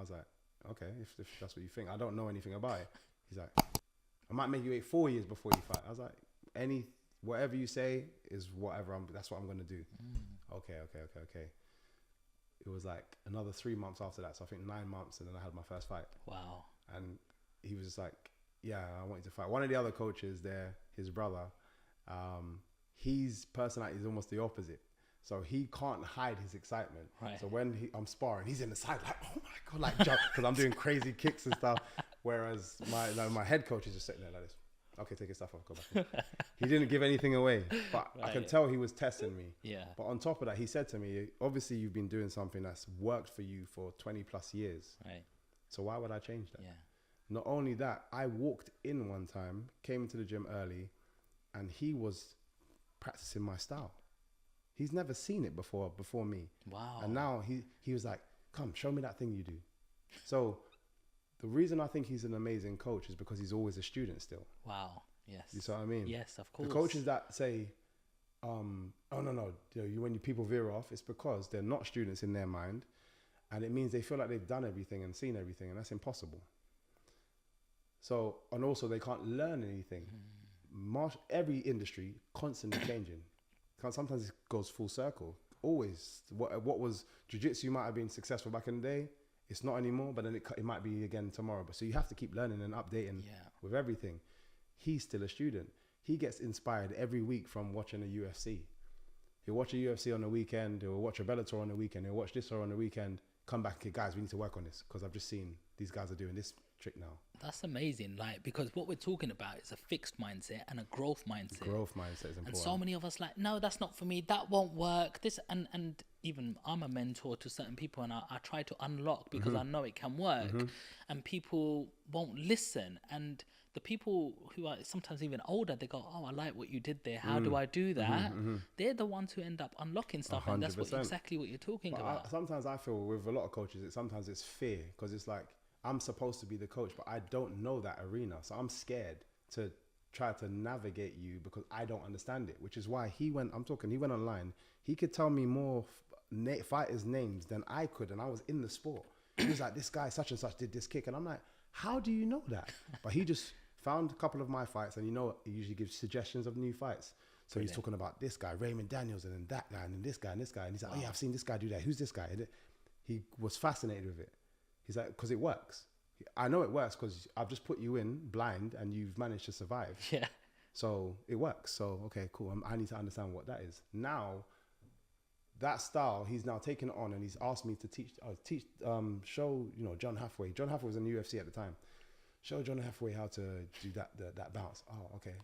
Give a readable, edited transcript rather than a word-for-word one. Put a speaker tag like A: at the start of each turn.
A: I was like, okay, if that's what you think. I don't know anything about it. He's like, I might make you wait 4 years before you fight. I was like, whatever you say is whatever. That's what I'm gonna do. Okay. It was like another 3 months after that, so I think 9 months, and then I had my first fight.
B: Wow.
A: And he was just like, yeah, I want you to fight. One of the other coaches there, his brother, his personality is almost the opposite. So he can't hide his excitement.
B: Right.
A: So when I'm sparring, he's in the side like, oh my God, like jump, because I'm doing crazy kicks and stuff. Whereas my head coach is just sitting there like this. Okay, take your stuff off, go back in. He didn't give anything away, but I can tell he was testing me.
B: Yeah.
A: But on top of that, he said to me, obviously you've been doing something that's worked for you for 20 plus years.
B: Right.
A: So why would I change that?
B: Yeah.
A: Not only that, I walked in one time, came into the gym early, and he was practicing my style. He's never seen it before me.
B: Wow.
A: And now he was like, come, show me that thing you do. So the reason I think he's an amazing coach is because he's always a student still.
B: Wow. Yes.
A: You see what I mean?
B: Yes, of course.
A: The coaches that say, oh no, when people veer off, it's because they're not students in their mind. And it means they feel like they've done everything and seen everything, and that's impossible. So, and also they can't learn anything. Every industry constantly changing. Sometimes it goes full circle. Always, what was jiu-jitsu might have been successful back in the day, it's not anymore. But then it might be again tomorrow. But so you have to keep learning and updating with everything. He's still a student. He gets inspired every week from watching a UFC. He'll watch a UFC on the weekend. He'll watch a Bellator on the weekend. He'll watch this or on the weekend. Come back, okay, guys, we need to work on this because I've just seen these guys are doing this trick now.
B: That's amazing. Like, because what we're talking about is a fixed mindset and a growth mindset.
A: Growth mindset is important.
B: And so many of us like, no, that's not for me. That won't work. This and even I'm a mentor to certain people, and I try to unlock because I know it can work, and people won't listen. And the people who are sometimes even older, they go, oh, I like what you did there. How do I do that? They're the ones who end up unlocking stuff. 100%. And that's exactly what you're talking about.
A: Sometimes I feel with a lot of coaches, sometimes it's fear because it's like, I'm supposed to be the coach, but I don't know that arena. So I'm scared to try to navigate you because I don't understand it, which is why he went online. He could tell me more fighters' names than I could. And I was in the sport. He was like, this guy such and such did this kick. And I'm like, how do you know that? But he just found a couple of my fights, and he usually gives suggestions of new fights. So he's talking about this guy, Raymond Daniels, and then that guy, and then this guy, and this guy. And he's like, oh yeah, I've seen this guy do that. Who's this guy? And he was fascinated with it. He's like, because it works. I know it works because I've just put you in blind and you've managed to survive.
B: Yeah.
A: So it works. So, okay, cool. I need to understand what that is. Now, that style, he's now taken it on and he's asked me to show, John Hathaway. John Hathaway was in the UFC at the time. Show John Hathaway how to do that bounce. Oh, okay.